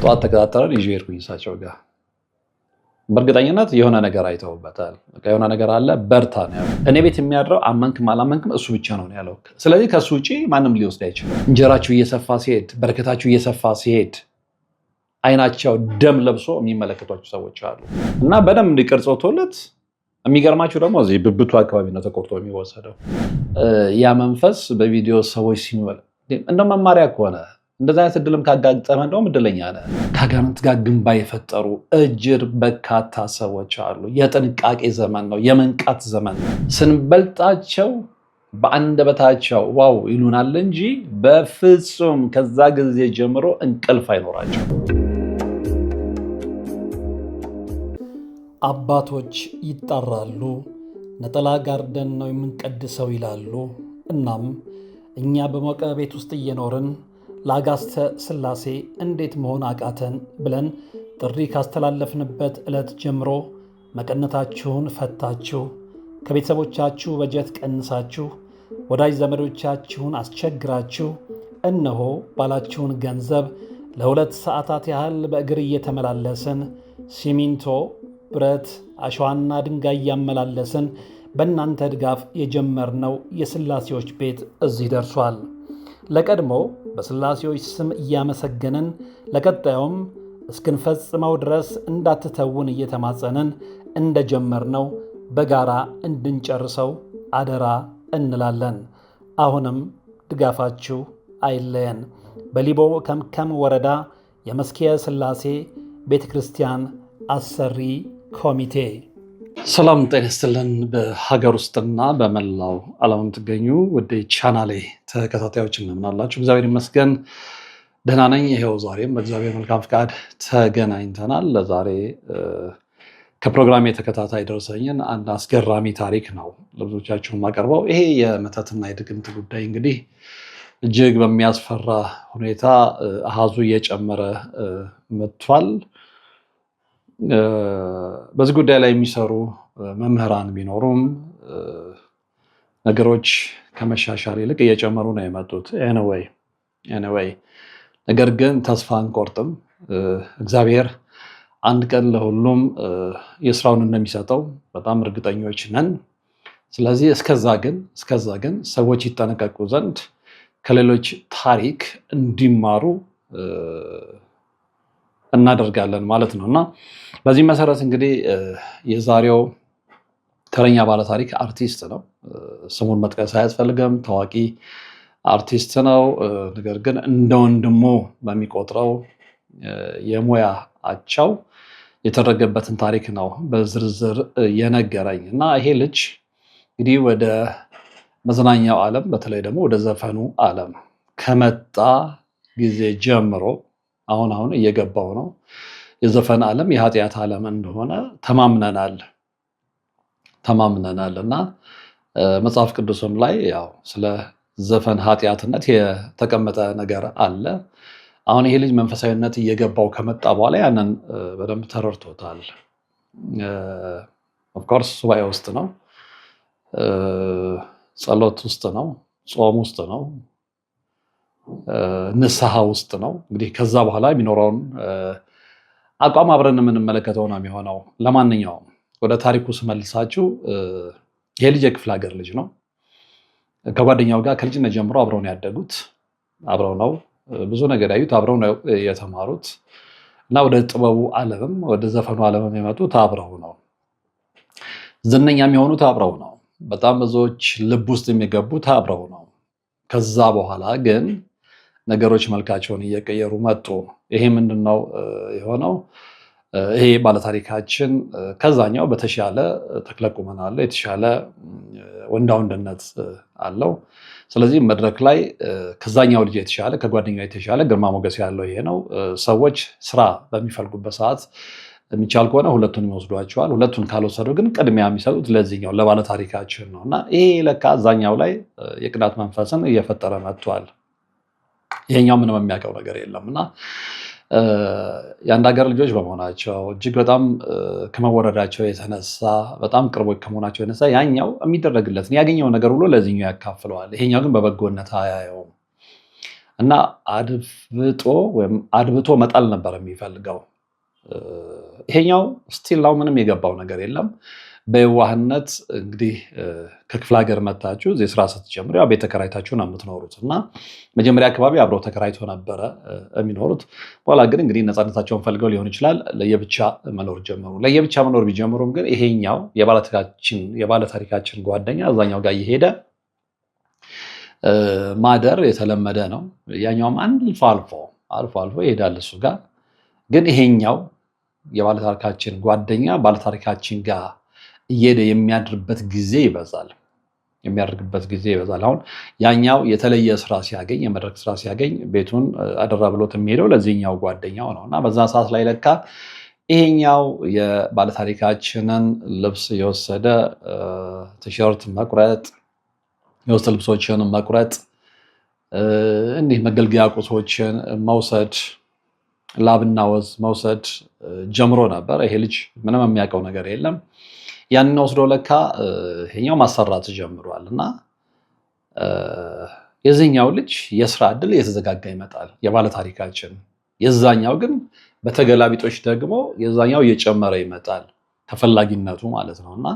ጠዋት ተከታተለን ይዤ ሄድኩኝ እሳቸው ጋር። በእርግጠኝነት የሆነ ነገር አይተውበታል። የሆነ ነገር አለ፣ በርታ ነው ያለው። እኔ ቤት የሚያድረው አመንክም አላመንክም እሱ ብቻ ነው ያለው። ስለዚህ ከሱ ውጪ ማንም ሊወስድ አይችልም። እንጀራችሁ እየሰፋ ሲሄድ፣ በረከታችሁ እየሰፋ ሲሄድ አይናቸው ደም ለብሶ የሚመለከቷቸው ሰዎች አሉ እና በደንብ እንዲቀርጸው ተወለት። የሚገርማችሁ ደግሞ እዚህ ብብቱ አካባቢ ነው ተቆርጦ የሚወሰደው። ያ መንፈስ በቪዲዮ ሰዎች ሲመለ እንደ መማሪያ ከሆነ እንደዛ አይነት እድልም ካጋጠመ እንደውም እድለኛ ነህ። ከአጋንንት ጋር ግንባ የፈጠሩ እጅር በርካታ ሰዎች አሉ። የጥንቃቄ ዘመን ነው፣ የመንቃት ዘመን ነው። ስንበልጣቸው በአንደበታቸው ዋው ይሉናል እንጂ በፍጹም ከዛ ጊዜ ጀምሮ እንቅልፍ አይኖራቸው። አባቶች ይጣራሉ፣ ነጠላ ጋርደን ነው የምንቀድሰው ይላሉ። እናም እኛ በሞቀ ቤት ውስጥ እየኖርን ለአጋስተ ሥላሴ እንዴት መሆን አቃተን ብለን ጥሪ ካስተላለፍንበት ዕለት ጀምሮ መቀነታችሁን ፈታችሁ፣ ከቤተሰቦቻችሁ በጀት ቀንሳችሁ፣ ወዳጅ ዘመዶቻችሁን አስቸግራችሁ፣ እነሆ ባላችሁን ገንዘብ ለ2 ሰዓታት ያህል በእግር እየተመላለስን ሲሚንቶ፣ ብረት፣ አሸዋና ድንጋይ እያመላለስን በእናንተ ድጋፍ የጀመርነው የሥላሴዎች ቤት እዚህ ደርሷል። ለቀድሞ በሥላሴዎች ስም እያመሰገንን ለቀጣዩም እስክንፈጽመው ድረስ እንዳትተውን እየተማጸንን እንደጀመርነው በጋራ እንድንጨርሰው አደራ እንላለን። አሁንም ድጋፋችሁ አይለየን። በሊቦ ከምከም ወረዳ የመስኪየ ሥላሴ ቤተ ክርስቲያን አሰሪ ኮሚቴ። ሰላም ጤና ይስጥልን። በሀገር ውስጥና በመላው ዓለም የምትገኙ ወደ ቻናሌ ተከታታዮች እንደምን አላችሁ? እግዚአብሔር ይመስገን ደህና ነኝ። ይሄው ዛሬም በእግዚአብሔር መልካም ፍቃድ ተገናኝተናል። ለዛሬ ከፕሮግራሜ ተከታታይ ደረሰኝን አንድ አስገራሚ ታሪክ ነው ለብዙዎቻችሁ የማቀርበው። ይሄ የመተትና የድግምት ጉዳይ እንግዲህ እጅግ በሚያስፈራ ሁኔታ አሃዙ እየጨመረ መጥቷል። በዚህ ጉዳይ ላይ የሚሰሩ መምህራን ቢኖሩም ነገሮች ከመሻሻል ይልቅ እየጨመሩ ነው የመጡት። ኤኒዌይ ነገር ግን ተስፋ አንቆርጥም። እግዚአብሔር አንድ ቀን ለሁሉም የስራውን እንደሚሰጠው በጣም እርግጠኞች ነን። ስለዚህ እስከዛ ግን ሰዎች ይጠነቀቁ ዘንድ ከሌሎች ታሪክ እንዲማሩ እናደርጋለን ማለት ነው እና በዚህ መሰረት እንግዲህ የዛሬው ተረኛ ባለታሪክ አርቲስት ነው። ስሙን መጥቀስ አያስፈልግም። ታዋቂ አርቲስት ነው። ነገር ግን እንደ ወንድሙ በሚቆጥረው የሙያ አቻው የተደረገበትን ታሪክ ነው በዝርዝር የነገረኝ እና ይሄ ልጅ እንግዲህ ወደ መዝናኛው ዓለም በተለይ ደግሞ ወደ ዘፈኑ ዓለም ከመጣ ጊዜ ጀምሮ አሁን እየገባው ነው። የዘፈን ዓለም የኃጢአት ዓለም እንደሆነ ተማምነናል እና መጽሐፍ ቅዱስም ላይ ያው ስለ ዘፈን ኃጢአትነት የተቀመጠ ነገር አለ። አሁን ይሄ ልጅ መንፈሳዊነት እየገባው ከመጣ በኋላ ያንን በደንብ ተረድቶታል። ኦፍኮርስ ሱባኤ ውስጥ ነው፣ ጸሎት ውስጥ ነው፣ ጾም ውስጥ ነው፣ ንስሐ ውስጥ ነው። እንግዲህ ከዛ በኋላ የሚኖረውን አቋም አብረን የምንመለከተው ነው የሚሆነው። ለማንኛውም ወደ ታሪኩ ስመልሳችሁ ይሄ ልጅ የክፍለ ሀገር ልጅ ነው። ከጓደኛው ጋር ከልጅነት ጀምሮ አብረው ነው ያደጉት። አብረው ነው ብዙ ነገር ያዩት፣ አብረው ነው የተማሩት እና ወደ ጥበቡ ዓለምም ወደ ዘፈኑ ዓለምም የመጡት አብረው ነው። ዝነኛ የሚሆኑት አብረው ነው። በጣም ብዙዎች ልብ ውስጥ የሚገቡት አብረው ነው። ከዛ በኋላ ግን ነገሮች መልካቸውን እየቀየሩ መጡ። ይሄ ምንድነው የሆነው? ይሄ ባለታሪካችን ከዛኛው በተሻለ ተክለቁመና አለ፣ የተሻለ ወንዳወንድነት አለው። ስለዚህ መድረክ ላይ ከዛኛው ልጅ የተሻለ ከጓደኛው የተሻለ ግርማ ሞገስ ያለው ይሄ ነው። ሰዎች ስራ በሚፈልጉበት ሰዓት የሚቻል ከሆነ ሁለቱን ይወስዷቸዋል። ሁለቱን ካልወሰዱ ግን ቅድሚያ የሚሰጡት ለዚህኛው ለባለታሪካችን ነው እና ይሄ ለካ አዛኛው ላይ የቅናት መንፈስን እየፈጠረ መጥቷል። ይሄኛው ምንም የሚያውቀው ነገር የለም እና የአንድ ሀገር ልጆች በመሆናቸው እጅግ በጣም ከመወረዳቸው የተነሳ በጣም ቅርቦች ከመሆናቸው የተነሳ ያኛው የሚደረግለትን ያገኘው ነገር ሁሉ ለዚህኛው ያካፍለዋል። ይሄኛው ግን በበጎነት አያየውም እና አድብቶ መጣል ነበር የሚፈልገው። ይሄኛው ስቲል ነው ምንም የገባው ነገር የለም። በየዋህነት እንግዲህ ከክፍለ ሀገር መታችሁ እዚህ ስራ ስትጀምሩ ያው ቤት ተከራይታችሁ ነው የምትኖሩት እና መጀመሪያ አካባቢ አብረው ተከራይቶ ነበረ የሚኖሩት። በኋላ ግን እንግዲህ ነፃነታቸውን ፈልገው ሊሆን ይችላል ለየብቻ መኖር ጀመሩ። ለየብቻ መኖር ቢጀምሩም ግን ይሄኛው የባለታሪካችን ጓደኛ እዛኛው ጋር እየሄደ ማደር የተለመደ ነው። ያኛውም አልፎ አልፎ ይሄዳል እሱ ጋር። ግን ይሄኛው የባለታሪካችን ጓደኛ ባለታሪካችን ጋር እየሄደ የሚያድርበት ጊዜ ይበዛል። አሁን ያኛው የተለየ ስራ ሲያገኝ የመድረክ ስራ ሲያገኝ ቤቱን አደራ ብሎት የሚሄደው ለዚህኛው ጓደኛው ነው እና በዛ ሰዓት ላይ ለካ ይሄኛው የባለታሪካችንን ልብስ የወሰደ ቲሸርት መቁረጥ፣ የውስጥ ልብሶችን መቁረጥ፣ እንዲህ መገልገያ ቁሶችን መውሰድ፣ ላብና ወዝ መውሰድ ጀምሮ ነበር። ይሄ ልጅ ምንም የሚያውቀው ነገር የለም። ያንን ወስዶ ለካ ይሄኛው ማሰራት ጀምሯል እና የዚህኛው ልጅ የስራ እድል እየተዘጋጋ ይመጣል የባለታሪካችን። የዛኛው ግን በተገላቢጦች ደግሞ የዛኛው እየጨመረ ይመጣል ተፈላጊነቱ ማለት ነው እና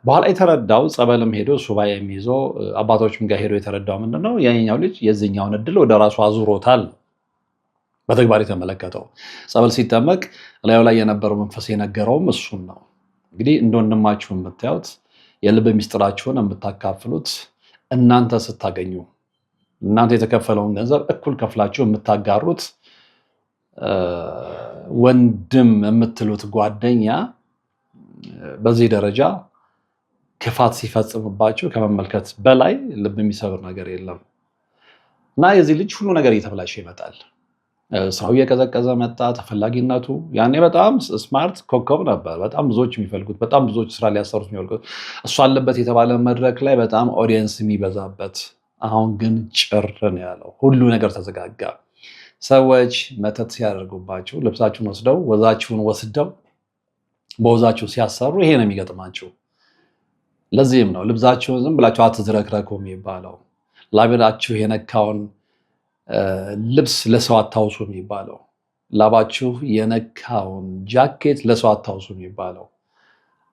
በኋላ የተረዳው ጸበልም ሄዶ ሱባኤ የሚይዞ አባቶችም ጋር ሄዶ የተረዳው ምንድነው ያኛው ልጅ የዚህኛውን እድል ወደ ራሱ አዙሮታል። በተግባር የተመለከተው ጸበል ሲጠመቅ ላዩ ላይ የነበረው መንፈስ የነገረውም እሱን ነው። እንግዲህ እንደ ወንድማችሁ የምታዩት የልብ ሚስጥራችሁን የምታካፍሉት እናንተ ስታገኙ፣ እናንተ የተከፈለውን ገንዘብ እኩል ከፍላችሁ የምታጋሩት ወንድም የምትሉት ጓደኛ በዚህ ደረጃ ክፋት ሲፈጽምባችሁ ከመመልከት በላይ ልብ የሚሰብር ነገር የለም እና የዚህ ልጅ ሁሉ ነገር እየተበላሸ ይመጣል። ስራው እየቀዘቀዘ መጣ። ተፈላጊነቱ ያኔ በጣም ስማርት ኮከብ ነበር። በጣም ብዙዎች የሚፈልጉት፣ በጣም ብዙዎች ስራ ሊያሰሩት የሚፈልጉት እሱ አለበት የተባለ መድረክ ላይ በጣም ኦዲየንስ የሚበዛበት። አሁን ግን ጭር ነው ያለው። ሁሉ ነገር ተዘጋጋ። ሰዎች መተት ሲያደርጉባችሁ ልብሳችሁን ወስደው ወዛችሁን ወስደው በወዛችሁ ሲያሰሩ ይሄ ነው የሚገጥማችሁ። ለዚህም ነው ልብሳችሁን ዝም ብላችሁ አትዝረክረኩ የሚባለው። ላብላችሁ የነካውን ልብስ ለሰው አታውሱ የሚባለው። ላባችሁ የነካውን ጃኬት ለሰው አታውሱ የሚባለው።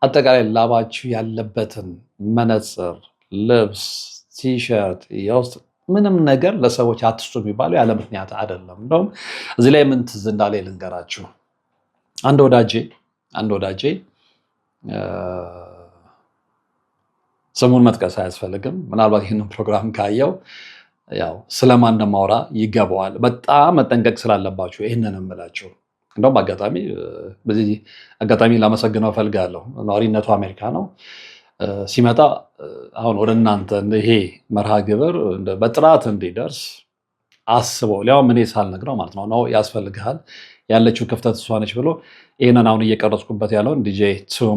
አጠቃላይ ላባችሁ ያለበትን መነጽር፣ ልብስ፣ ቲሸርት፣ የውስጥ ምንም ነገር ለሰዎች አትስጡ የሚባለው ያለ ምክንያት አይደለም። እንደውም እዚህ ላይ ምን ትዝ እንዳለ ልንገራችሁ። አንድ ወዳጄ ስሙን መጥቀስ አያስፈልግም። ምናልባት ይህንን ፕሮግራም ካየው ያው ስለማን እንደማወራ ይገባዋል። በጣም መጠንቀቅ ስላለባችሁ ይህንን እምላችሁ። እንደውም በዚህ አጋጣሚ ላመሰግነው እፈልጋለሁ። ነዋሪነቱ አሜሪካ ነው። ሲመጣ አሁን ወደ እናንተ ይሄ መርሃ ግብር በጥራት እንዲደርስ አስበው ሊያውም እኔ ሳልነግረው ማለት ነው ያስፈልግሃል ያለችው ክፍተት እሷ ነች ብሎ ይህንን አሁን እየቀረጽኩበት ያለውን ዲጄ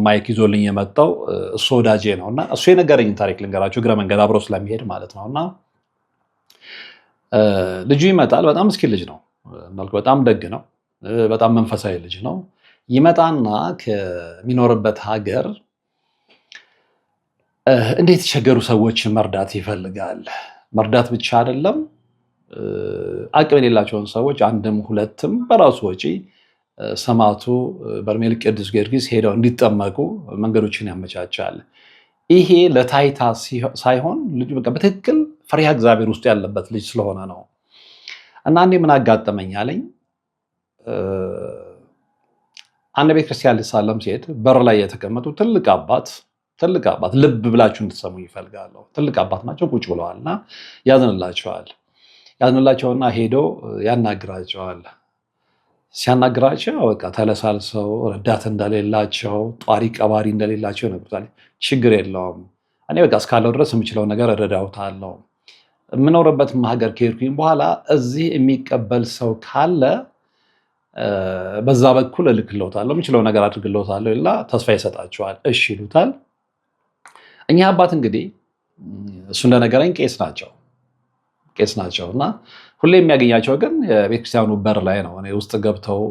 ማይክ ይዞልኝ የመጣው እሱ ወዳጄ ነው እና እሱ የነገረኝ ታሪክ ልንገራችሁ፣ እግረ መንገድ አብሮ ስለሚሄድ ማለት ነው። እና ልጁ ይመጣል። በጣም ምስኪን ልጅ ነው፣ በጣም ደግ ነው፣ በጣም መንፈሳዊ ልጅ ነው። ይመጣና ከሚኖርበት ሀገር እንዴት የተቸገሩ ሰዎችን መርዳት ይፈልጋል። መርዳት ብቻ አይደለም፣ አቅም የሌላቸውን ሰዎች አንድም ሁለትም በራሱ ወጪ ሰማዕቱ በርሜል ቅዱስ ጊዮርጊስ ሄደው እንዲጠመቁ መንገዶችን ያመቻቻል። ይሄ ለታይታ ሳይሆን ልጁ በቃ በትክክል ፈሪሃ እግዚአብሔር ውስጥ ያለበት ልጅ ስለሆነ ነው። እና አንዴ ምን አጋጠመኝ አለኝ። አንድ ቤተክርስቲያን ልሳለም ሲሄድ በር ላይ የተቀመጡ ትልቅ አባት ልብ ብላችሁ እንድትሰሙ ይፈልጋለሁ። ትልቅ አባት ናቸው። ቁጭ ብለዋል እና ያዝንላቸውና ሄዶ ያናግራቸዋል። ሲያናግራቸው በቃ ተለሳልሰው ረዳት እንደሌላቸው ጧሪ ቀባሪ እንደሌላቸው ይነግሩታል። ችግር የለውም እኔ በቃ እስካለው ድረስ የምችለው ነገር እረዳውታለሁ። የምኖርበትም ሀገር ከሄድኩኝ በኋላ እዚህ የሚቀበል ሰው ካለ በዛ በኩል እልክልዎታለሁ፣ የምችለው ነገር አድርግልዎታለሁ ይልና ተስፋ ይሰጣቸዋል። እሺ ይሉታል። እኛ አባት እንግዲህ እሱ እንደነገረኝ ቄስ ናቸው እና ሁሌ የሚያገኛቸው ግን የቤተክርስቲያኑ በር ላይ ነው። እኔ ውስጥ ገብተው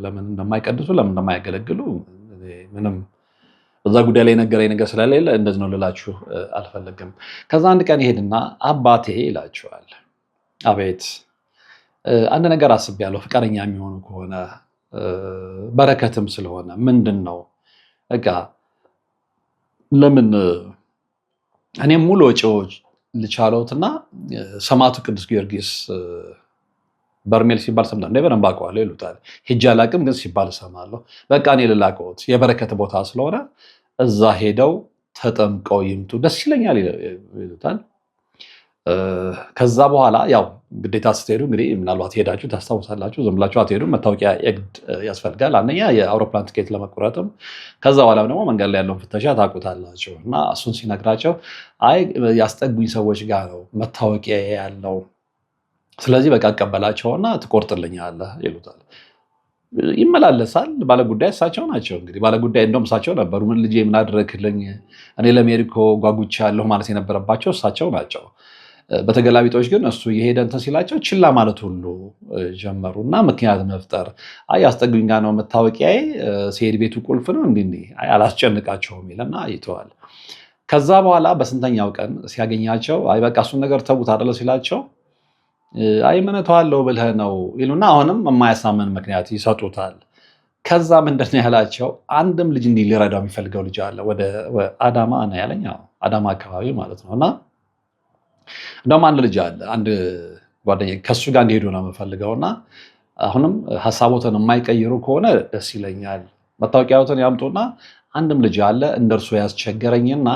ለምን እንደማይቀድሱ ለምን እንደማያገለግሉ ምንም በዛ ጉዳይ ላይ የነገረኝ ነገር ስለሌለ እንደዚህ ነው ልላችሁ አልፈልግም። ከዛ አንድ ቀን ይሄድና አባቴ ይላቸዋል። አቤት አንድ ነገር አስቤያለሁ። ፍቃደኛ የሚሆኑ ከሆነ በረከትም ስለሆነ ምንድን ነው በቃ ለምን እኔም ሙሉ ወጪዎች ልቻለውትና ሰማዕቱ ቅዱስ ጊዮርጊስ በርሜል ሲባል ሰምታ እንደ በደንብ አውቀዋለሁ ይሉታል። ሄጄ አላውቅም ግን ሲባል እሰማለሁ። በቃ እኔ ልላቀውት የበረከት ቦታ ስለሆነ እዛ ሄደው ተጠምቀው ይምጡ ደስ ይለኛል ይሉታል። ከዛ በኋላ ያው ግዴታ ስትሄዱ እንግዲህ ምናልባት ሄዳችሁ ታስታውሳላችሁ። ዝም ብላችሁ አትሄዱም። መታወቂያ የግድ ያስፈልጋል። አንደኛ የአውሮፕላን ትኬት ለመቁረጥም፣ ከዛ በኋላ ደግሞ መንገድ ላይ ያለውን ፍተሻ ታውቁታላችሁ። እና እሱን ሲነግራቸው አይ ያስጠጉኝ ሰዎች ጋር ነው መታወቂያ ያለው፣ ስለዚህ በቃ እቀበላቸውና ትቆርጥልኛለህ ይሉታል። ይመላለሳል። ባለጉዳይ እሳቸው ናቸው። እንግዲህ ባለጉዳይ እንደውም እሳቸው ነበሩ። ምን ልጄ ምን አደረግልኝ እኔ ለሜሪኮ ጓጉቻለሁ ማለት የነበረባቸው እሳቸው ናቸው። በተገላቢጦች ግን እሱ የሄደ እንትን ሲላቸው ችላ ማለት ሁሉ ጀመሩ እና ምክንያት መፍጠር አይ አስጠጉኝ ጋር ነው መታወቂያዬ፣ ሲሄድ ቤቱ ቁልፍ ነው እንዲህ አላስጨንቃቸውም ይልና ይተዋል። ከዛ በኋላ በስንተኛው ቀን ሲያገኛቸው አይ በቃ እሱን ነገር ተዉት አይደለ ሲላቸው አይ ምን እተዋለሁ ብለህ ነው ይሉና አሁንም የማያሳምን ምክንያት ይሰጡታል። ከዛ ምንድን ነው ያላቸው አንድም ልጅ እንዲህ ሊረዳው የሚፈልገው ልጅ አለ። ወደ አዳማ ነው ያለኝ፣ አዳማ አካባቢ ማለት ነው። እና እንደውም አንድ ልጅ አለ፣ አንድ ጓደኛ ከሱ ጋር እንዲሄዱ ነው የምፈልገው እና አሁንም ሀሳቦትን የማይቀይሩ ከሆነ ደስ ይለኛል። መታወቂያዎትን ያምጡና አንድም ልጅ አለ እንደርሱ ያስቸገረኝና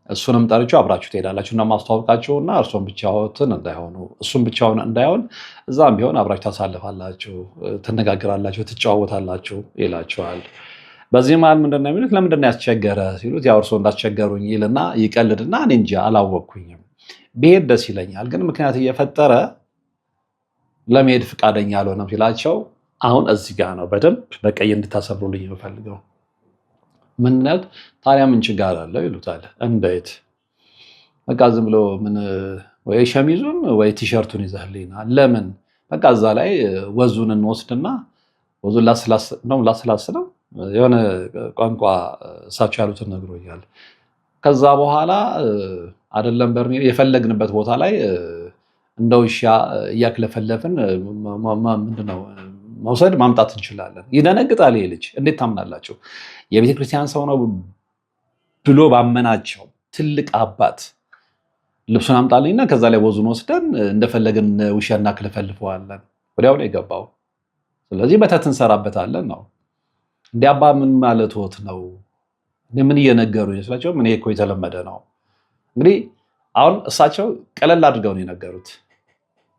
እሱንም ጠርቼው አብራችሁ ትሄዳላችሁ እና ማስተዋወቃችሁና እርሶም ብቻዎትን እንዳይሆኑ እሱም ብቻውን እንዳይሆን እዛም ቢሆን አብራችሁ ታሳልፋላችሁ፣ ትነጋገራላችሁ፣ ትጨዋወታላችሁ ይላቸዋል። በዚህ መሀል ምንድነው የሚሉት ለምንድነው ያስቸገረ ሲሉት ያው እርሶ እንዳስቸገሩኝ ይልና ይቀልድና እኔ እንጃ አላወቅኩኝም፣ ብሄድ ደስ ይለኛል፣ ግን ምክንያት እየፈጠረ ለመሄድ ፍቃደኛ አልሆነም ሲላቸው አሁን እዚህ ጋር ነው በደንብ በቀይ እንድታሰብሩልኝ የምፈልገው። ምንነት ታዲያ ምን ችግር አለው ይሉታል። እንዴት በቃ ዝም ብሎ ምን ወይ ሸሚዙን ወይ ቲሸርቱን ይዘህልኝና ለምን በቃ እዛ ላይ ወዙን እንወስድና ወዙን ላስላስ ነው የሆነ ቋንቋ እሳቸው ያሉትን ነግሮኛል። ከዛ በኋላ አይደለም በርሜል የፈለግንበት ቦታ ላይ እንደ ውሻ እያክለፈለፍን ምንድነው መውሰድ ማምጣት እንችላለን። ይደነግጣል ይሄ ልጅ። እንዴት ታምናላችሁ? የቤተክርስቲያን ሰው ነው ብሎ ባመናቸው ትልቅ አባት ልብሱን አምጣልኝና ከዛ ላይ ወዙን ወስደን እንደፈለግን ውሻ እናክለፈልፈዋለን። ወዲያው ነው የገባው። ስለዚህ መተት እንሰራበታለን ነው። እንዲህ አባ ምን ማለት ሆት ነው? ምን እየነገሩ ይመስላቸው? ምን እኮ የተለመደ ነው። እንግዲህ አሁን እሳቸው ቀለል አድርገው ነው የነገሩት።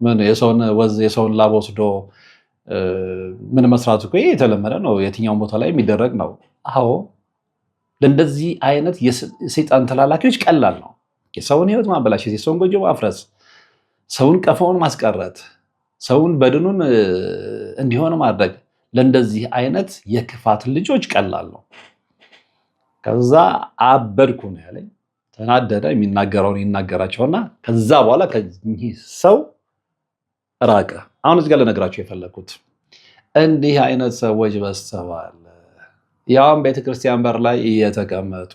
ምን የሰውን ወዝ የሰውን ላብ ወስዶ ምን መስራት እኮ የተለመደ ነው፣ የትኛውን ቦታ ላይ የሚደረግ ነው። አዎ ለእንደዚህ አይነት የሰይጣን ተላላኪዎች ቀላል ነው። የሰውን ሕይወት ማበላሸት፣ የሰውን ጎጆ ማፍረስ፣ ሰውን ቀፎውን ማስቀረት፣ ሰውን በድኑን እንዲሆን ማድረግ ለእንደዚህ አይነት የክፋት ልጆች ቀላል ነው። ከዛ አበድኩ ነው ያለኝ። ተናደደ። የሚናገረውን ይናገራቸውና ከዛ በኋላ ከዚህ ሰው ራቀ። አሁን እዚህ ጋር ልነግራችሁ የፈለኩት እንዲህ አይነት ሰዎች በስተዋል። ያውም ቤተክርስቲያን በር ላይ እየተቀመጡ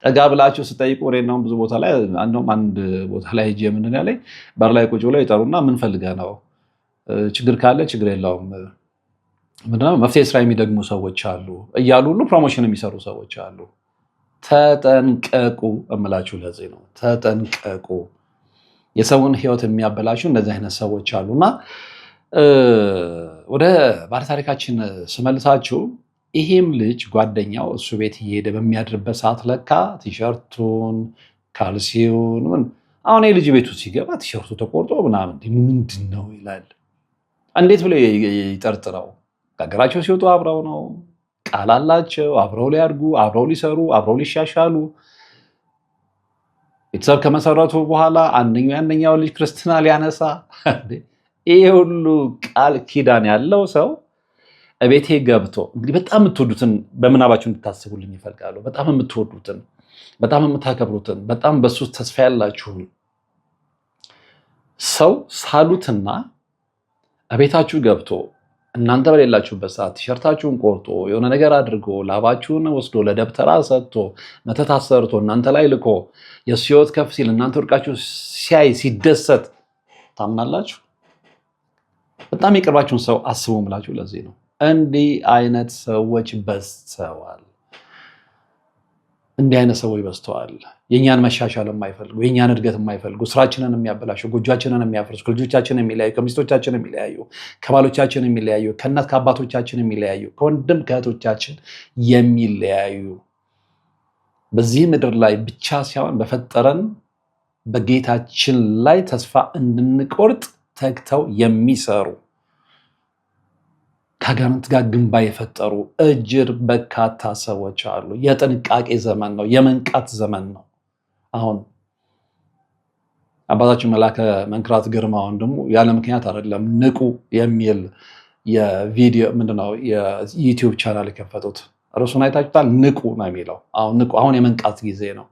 ጠጋ ብላችሁ ስጠይቁ ነው ብዙ ቦታ ላይ አንድ ቦታ ላይ ሄጄ ምንድን ያለኝ በር ላይ ቁጭ ብለው ይጠሩና ምን ፈልገህ ነው? ችግር ካለ ችግር የለውም ምንድነው መፍትሄ ስራ የሚደግሙ ሰዎች አሉ እያሉ ሁሉ ፕሮሞሽን የሚሰሩ ሰዎች አሉ። ተጠንቀቁ እምላችሁ ለዚህ ነው። ተጠንቀቁ። የሰውን ሕይወት የሚያበላሹ እንደዚህ አይነት ሰዎች አሉና ወደ ባለታሪካችን ስመልሳችሁ ይሄም ልጅ ጓደኛው እሱ ቤት እየሄደ በሚያድርበት ሰዓት ለካ ቲሸርቱን ካልሲውን ምን አሁን የልጅ ቤቱ ሲገባ ቲሸርቱ ተቆርጦ ምናምን ምንድን ነው ይላል። እንዴት ብሎ ይጠርጥረው? ከሀገራቸው ሲወጡ አብረው ነው፣ ቃል አላቸው፣ አብረው ሊያድጉ፣ አብረው ሊሰሩ፣ አብረው ሊሻሻሉ ቤተሰብ ከመሰረቱ በኋላ አንደኛው ልጅ ክርስትና ሊያነሳ ይሄ ሁሉ ቃል ኪዳን ያለው ሰው እቤቴ ገብቶ እንግዲህ በጣም የምትወዱትን በምናባችሁ እንድታስቡልኝ ይፈልጋሉ። በጣም የምትወዱትን፣ በጣም የምታከብሩትን፣ በጣም በሱ ተስፋ ያላችሁን ሰው ሳሉትና እቤታችሁ ገብቶ እናንተ በሌላችሁበት ሰዓት ቲሸርታችሁን ቆርጦ የሆነ ነገር አድርጎ ላባችሁን ወስዶ ለደብተራ ሰጥቶ መተት አሰርቶ እናንተ ላይ ልኮ የሱ ሕይወት ከፍ ሲል እናንተ ወድቃችሁ ሲያይ ሲደሰት ታምናላችሁ? በጣም የቅርባችሁን ሰው አስቡ ምላችሁ ለዚህ ነው። እንዲህ አይነት ሰዎች በዝተዋል። እንዲህ አይነት ሰዎች በዝተዋል። የእኛን መሻሻል የማይፈልጉ፣ የእኛን እድገት የማይፈልጉ፣ ስራችንን የሚያበላሹ፣ ጎጆቻችንን የሚያፈርሱ፣ ከልጆቻችን የሚለያዩ፣ ከሚስቶቻችን የሚለያዩ፣ ከባሎቻችን የሚለያዩ፣ ከእናት ከአባቶቻችን የሚለያዩ፣ ከወንድም ከእህቶቻችን የሚለያዩ በዚህ ምድር ላይ ብቻ ሳይሆን በፈጠረን በጌታችን ላይ ተስፋ እንድንቆርጥ ተግተው የሚሰሩ ከአጋንንት ጋር ግንባ የፈጠሩ እጅግ በርካታ ሰዎች አሉ። የጥንቃቄ ዘመን ነው፣ የመንቃት ዘመን ነው። አሁን አባታችን መላከ መንክራት ግርማ ወንድሙ ያለ ምክንያት አይደለም ንቁ የሚል የቪዲዮ ምንድነው የዩቲዩብ ቻናል የከፈቱት። እርሱን አይታችሁታል። ንቁ ነው የሚለው። አሁን ንቁ፣ አሁን የመንቃት ጊዜ ነው።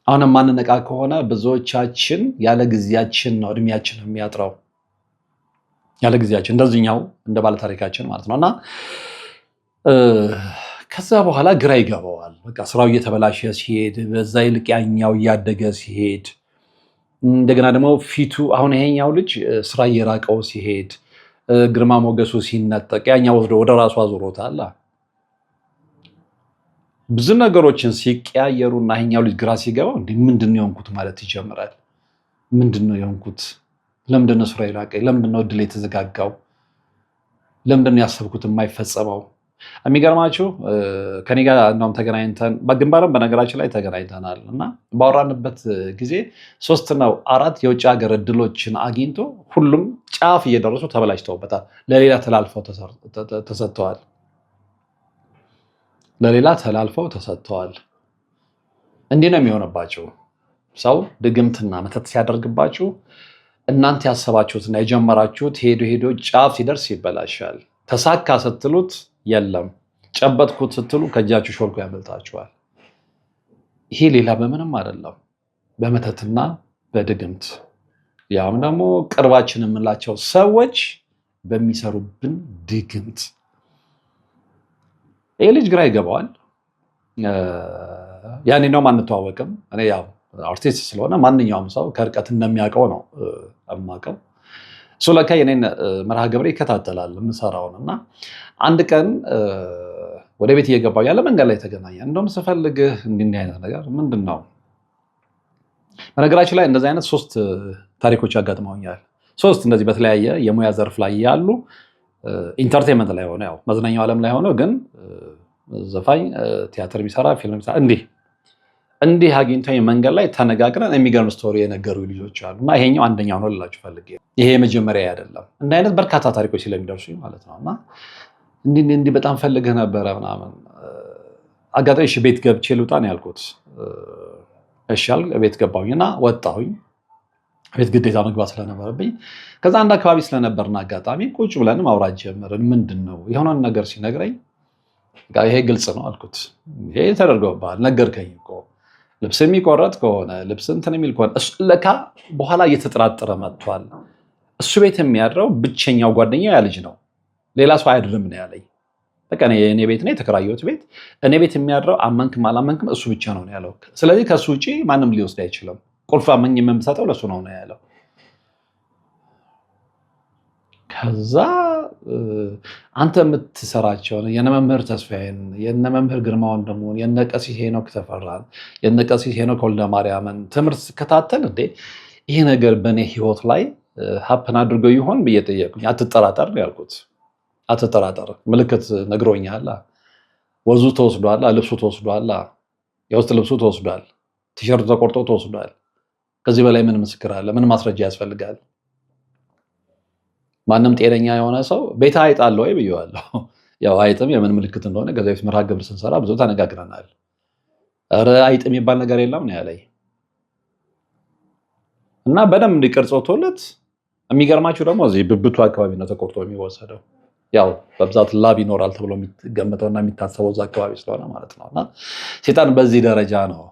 አሁን የማንነቃ ከሆነ ብዙዎቻችን ያለ ጊዜያችን ነው እድሜያችን የሚያጥረው፣ ያለ ጊዜያችን እንደዚህኛው እንደ ባለታሪካችን ማለት ነው። እና ከዛ በኋላ ግራ ይገባዋል። በቃ ስራው እየተበላሸ ሲሄድ፣ በዛ ይልቅ ያኛው እያደገ ሲሄድ፣ እንደገና ደግሞ ፊቱ አሁን ይሄኛው ልጅ ስራ እየራቀው ሲሄድ፣ ግርማ ሞገሱ ሲነጠቅ፣ ያኛው ወስዶ ወደ ራሱ አዙሮታል። ብዙ ነገሮችን ሲቀያየሩና ይሄኛው ልጅ ግራ ሲገባው እንዴ ምንድነው የሆንኩት ማለት ይጀምራል። ምንድነው የሆንኩት? ለምንድነው ስራ የራቀኝ? ለምንድነው እድል የተዘጋጋው? ለምንድነው ያሰብኩት የማይፈጸመው? የሚገርማችሁ ከኔ ጋር እንደውም ተገናኝተን በግንባርም በነገራችን ላይ ተገናኝተናል እና ባወራንበት ጊዜ 3 ነው 4 የውጭ ሀገር እድሎችን አግኝቶ ሁሉም ጫፍ እየደረሱ ተበላሽተውበታል። ለሌላ ተላልፈው ተሰጥተዋል። ለሌላ ተላልፈው ተሰጥተዋል። እንዲህ ነው የሚሆንባችሁ። ሰው ድግምትና መተት ሲያደርግባችሁ እናንተ ያሰባችሁትና የጀመራችሁት ሄዶ ሄዶ ጫፍ ሲደርስ ይበላሻል። ተሳካ ስትሉት የለም፣ ጨበጥኩት ስትሉ ከእጃችሁ ሾልኮ ያመልጣችኋል። ይሄ ሌላ በምንም አይደለም፣ በመተትና በድግምት ያም ደግሞ ቅርባችን የምንላቸው ሰዎች በሚሰሩብን ድግምት። ይህ ልጅ ግራ ይገባዋል። ያኔ ነው አንተዋወቅም። እኔ ያው አርቲስት ስለሆነ ማንኛውም ሰው ከርቀት እንደሚያውቀው ነው የማውቀው። እሱ ለካ የኔን መርሃ ግብር ይከታተላል የምሰራውን እና አንድ ቀን ወደ ቤት እየገባሁ ያለ መንገድ ላይ ተገናኘን። እንደውም ስፈልግህ እንዲህ አይነት ነገር ምንድን ነው? በነገራችን ላይ እንደዚህ አይነት 3 ታሪኮች ያጋጥመውኛል። 3 እንደዚህ በተለያየ የሙያ ዘርፍ ላይ ያሉ ኢንተርቴንመንት ላይ ሆነ ያው መዝናኛው ዓለም ላይ ሆነ ግን ዘፋኝ፣ ቲያትር የሚሰራ ፊልም የሚሰራ እንዲህ አግኝተኝ መንገድ ላይ ተነጋግረን የሚገርም ስቶሪ የነገሩ ልጆች አሉ እና ይሄኛው አንደኛው ነው ልላችሁ ፈልጌ። ይሄ የመጀመሪያ አይደለም። እንዲህ አይነት በርካታ ታሪኮች ስለሚደርሱ ማለት ነው። እና እንዲህ በጣም ፈልገህ ነበረ ምናምን አጋጣሚ እሺ ቤት ገብቼ ልውጣ ነው ያልኩት። እሺ ቤት ገባሁኝና ወጣሁኝ። ቤት ግዴታ መግባት ስለነበረብኝ ከዛ አንድ አካባቢ ስለነበርና አጋጣሚ ቁጭ ብለን ማውራት ጀመርን። ምንድን ነው የሆነን ነገር ሲነግረኝ ይሄ ግልጽ ነው አልኩት። ይሄ ተደርጎብሃል ነገርከኝ እኮ ልብስ የሚቆረጥ ከሆነ ልብስ እንትን የሚል ከሆነ እሱ ለካ በኋላ እየተጠራጠረ መጥቷል። እሱ ቤት የሚያድረው ብቸኛው ጓደኛ ያ ልጅ ነው፣ ሌላ ሰው አያድርም ነው ያለኝ። በቃ እኔ ቤት ነው የተከራየሁት ቤት፣ እኔ ቤት የሚያድረው አመንክም አላመንክም እሱ ብቻ ነው ያለው። ስለዚህ ከሱ ውጪ ማንም ሊወስድ አይችልም። ቁልፍ አመኝ የምሰጠው ለሱ ነው ያለው። ከዛ አንተ የምትሰራቸውን የነ መምህር ተስፋዬን፣ የነ መምህር ግርማ ወንድሙን፣ የነ ቀሲስ ሄኖክ ተፈራን፣ የነ ቀሲስ ሄኖክ ወልደ ማርያምን ትምህርት ስከታተል እንዴ ይሄ ነገር በእኔ ህይወት ላይ ሀፕን አድርገው ይሆን ብዬ ጠየቁኝ። አትጠራጠር ነው ያልኩት። አትጠራጠር፣ ምልክት ነግሮኛል። ወዙ ተወስዷል፣ ልብሱ ተወስዷል፣ የውስጥ ልብሱ ተወስዷል፣ ቲሸርቱ ተቆርጦ ተወስዷል። ከዚህ በላይ ምን ምስክር አለ? ምን ማስረጃ ያስፈልጋል? ማንም ጤነኛ የሆነ ሰው ቤት አይጥ አለ ወይ ብየዋለሁ። ያው አይጥም የምን ምልክት እንደሆነ ከዛ በፊት መርሃ ግብር ስንሰራ ብዙ ተነጋግረናል። ኧረ አይጥ የሚባል ነገር የለም ነው ያለኝ እና በደንብ እንዲቀርጾ ተወለት። የሚገርማችሁ ደግሞ እዚህ ብብቱ አካባቢ ነው ተቆርጦ የሚወሰደው። ያው በብዛት ላብ ይኖራል ተብሎ የሚገመተውና የሚታሰበው እዛ አካባቢ ስለሆነ ማለት ነው። እና ሴጣን በዚህ ደረጃ ነው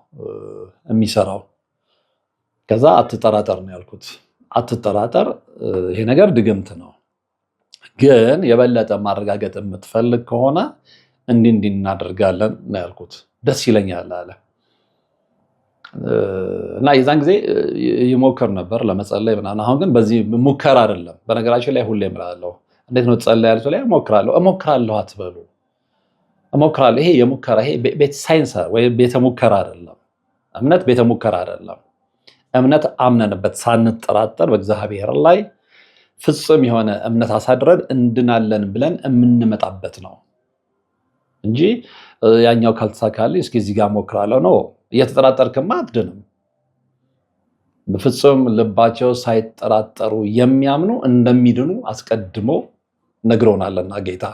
የሚሰራው። ከዛ አትጠራጠር ነው ያልኩት። አትጠራጠር፣ ይሄ ነገር ድግምት ነው፣ ግን የበለጠ ማረጋገጥ የምትፈልግ ከሆነ እንዲህ እናደርጋለን ነው ያልኩት። ደስ ይለኛል አለ። እና የዛን ጊዜ ይሞክር ነበር ለመጸለይ ምናምን። አሁን ግን በዚህ ሙከራ አይደለም። በነገራችን ላይ ሁሌ እምላለሁ እንዴት ነው ትጸለይ ያሉት ላይ እሞክራለሁ አትበሉ። እሞክራለሁ ይሄ የሙከራ ይሄ ቤተ ሳይንስ ወይ ቤተ ሙከራ አይደለም። እምነት ቤተ ሙከራ አይደለም። እምነት አምነንበት ሳንጠራጠር በእግዚአብሔር ላይ ፍጹም የሆነ እምነት አሳድረን እንድናለን ብለን የምንመጣበት ነው እንጂ ያኛው ካልተሳካልኝ እስኪ እዚህ ጋር እሞክራለሁ ነው። እየተጠራጠርክማ አትድንም። በፍጹም ልባቸው ሳይጠራጠሩ የሚያምኑ እንደሚድኑ አስቀድሞ ነግሮናልና ጌታ።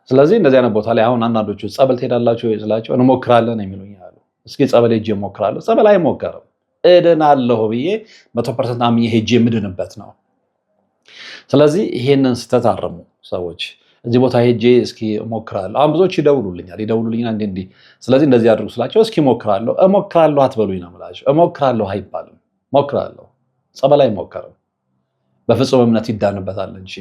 ስለዚህ እንደዚህ አይነት ቦታ ላይ አሁን አንዳንዶቹ ጸበል ትሄዳላችሁ ስላቸው እንሞክራለን የሚሉኝ አሉ። እስኪ ጸበል ሄጄ እሞክራለሁ። ጸበል አይሞከርም። እድናለሁ ብዬ 100% አምኜ ሄጄ የምድንበት ነው። ስለዚህ ይሄንን ስተት አረሙ ሰዎች። እዚህ ቦታ ሄጄ እስኪ እሞክራለሁ። አሁን ብዙዎች ይደውሉልኛል እንዲህ። ስለዚህ እንደዚህ አድርጉ ስላቸው እስኪ እሞክራለሁ አትበሉኝ ነው የምላቸው። እሞክራለሁ አይባልም። እሞክራለሁ ጸበል አይሞከርም። በፍጹም እምነት ይዳንበታል እንጂ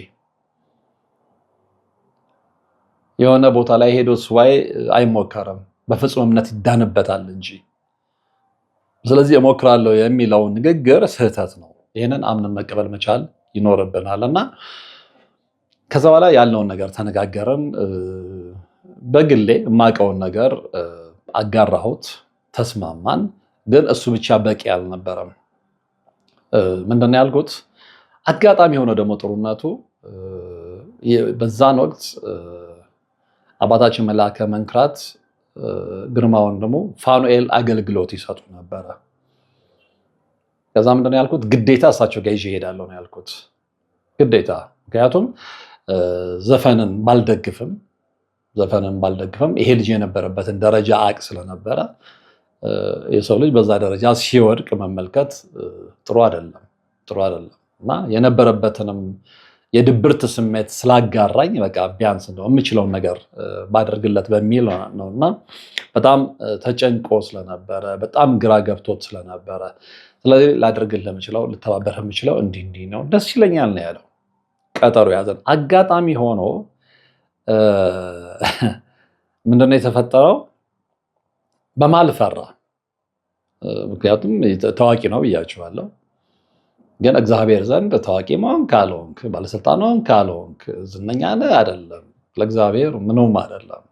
የሆነ ቦታ ላይ ሄዶ ስዋይ አይሞከርም። በፍጹም እምነት ይዳንበታል እንጂ። ስለዚህ እሞክራለሁ የሚለው ንግግር ስህተት ነው። ይህንን አምነን መቀበል መቻል ይኖርብናል እና ከዛ በኋላ ያለውን ነገር ተነጋገርን። በግሌ የማውቀውን ነገር አጋራሁት፣ ተስማማን። ግን እሱ ብቻ በቂ አልነበረም። ምንድን ነው ያልኩት? አጋጣሚ የሆነው ደግሞ ጥሩነቱ በዛን ወቅት አባታችን መልአከ መንክራት ግርማ ወንድሙ ፋኑኤል አገልግሎት ይሰጡ ነበረ። ከዛ ምንድን ነው ያልኩት? ግዴታ እሳቸው ጋር ይዤ እሄዳለሁ ነው ያልኩት። ግዴታ። ምክንያቱም ዘፈንን ባልደግፍም ይሄ ልጅ የነበረበትን ደረጃ አቅ ስለነበረ የሰው ልጅ በዛ ደረጃ ሲወድቅ መመልከት ጥሩ አይደለም እና የነበረበትንም የድብርት ስሜት ስላጋራኝ በቃ ቢያንስ ነው የምችለውን ነገር ባደርግለት በሚል ነውና በጣም ተጨንቆ ስለነበረ በጣም ግራ ገብቶት ስለነበረ ስለዚህ ላደርግልህ የምችለው ልተባበርህ የምችለው እንዲህ ነው፣ ደስ ይለኛል ነው ያለው። ቀጠሮ ያዘን። አጋጣሚ ሆኖ ምንድነው የተፈጠረው? በማል ፈራ። ምክንያቱም ታዋቂ ነው ብያችኋለሁ። ግን እግዚአብሔር ዘንድ ታዋቂ መሆን ካልሆንክ፣ ባለስልጣን ሆን ካልሆንክ፣ ዝነኛ ነህ አይደለም፣ ለእግዚአብሔር ምኑም አይደለም።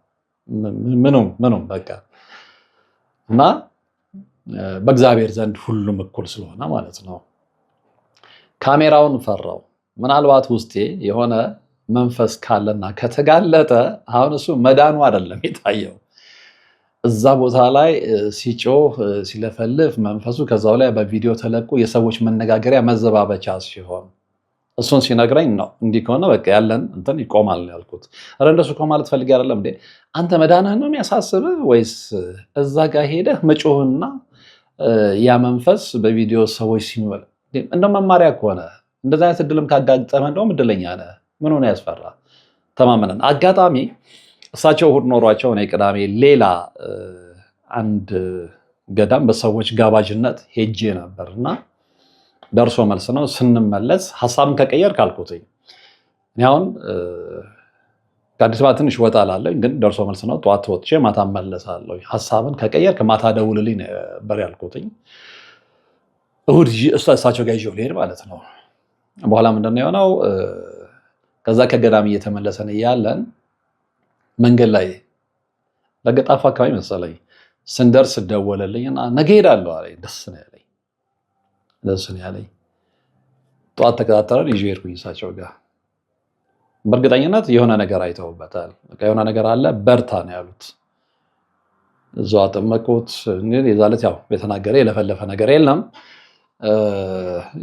ምኑም በቃ እና በእግዚአብሔር ዘንድ ሁሉም እኩል ስለሆነ ማለት ነው። ካሜራውን ፈራው። ምናልባት ውስጤ የሆነ መንፈስ ካለና ከተጋለጠ አሁን እሱ መዳኑ አይደለም የታየው፣ እዛ ቦታ ላይ ሲጮህ ሲለፈልፍ መንፈሱ ከዛው ላይ በቪዲዮ ተለቁ የሰዎች መነጋገሪያ መዘባበቻ ሲሆን እሱን ሲነግረኝ ነው እንዲህ ከሆነ በቃ ያለን እንትን ይቆማል ያልኩት። ኧረ እንደሱ እኮ ማለት ፈልጌ አይደለም እንዴ፣ አንተ መዳንህን ነው የሚያሳስብህ ወይስ እዛ ጋር ሄደህ መጮህና ያ መንፈስ በቪዲዮ ሰዎች ሲኖር እንደ መማሪያ ከሆነ እንደዛ አይነት እድልም ካጋጠመ እንደውም እድለኛ ነህ። ምን ሆነ ያስፈራ። ተማመነን። አጋጣሚ እሳቸው እሑድ ኖሯቸው እኔ ቅዳሜ ሌላ አንድ ገዳም በሰዎች ጋባዥነት ሄጄ ነበርና ደርሶ መልስ ነው። ስንመለስ ሀሳብን ከቀየር ካልኩትኝ እኔ አሁን ከአዲስ አበባ ትንሽ ወጣ እላለሁ፣ ግን ደርሶ መልስ ነው። ጠዋት ወጥቼ ማታ እመለሳለሁ። ሀሳብን ከቀየር ከማታ ደውልልኝ ነበር ያልኩትኝ። እሑድ እሳቸው ጋር ይዤው ልሄድ ማለት ነው። በኋላ ምንድን ነው የሆነው? ከዛ ከገዳም እየተመለሰን እያለን መንገድ ላይ ለገጣፋ አካባቢ መሰለኝ ስንደርስ ደወለልኝና ነገ ሄዳለሁ አለኝ። ደስ ነው ያለኝ። ጠዋት ተከታተለን ይዤ ሄድኩኝ እሳቸው ጋር። በእርግጠኝነት የሆነ ነገር አይተውበታል። የሆነ ነገር አለ፣ በርታ ነው ያሉት። እዛው አጠመቁት። የዛ ዕለት ያው የተናገረ የለፈለፈ ነገር የለም።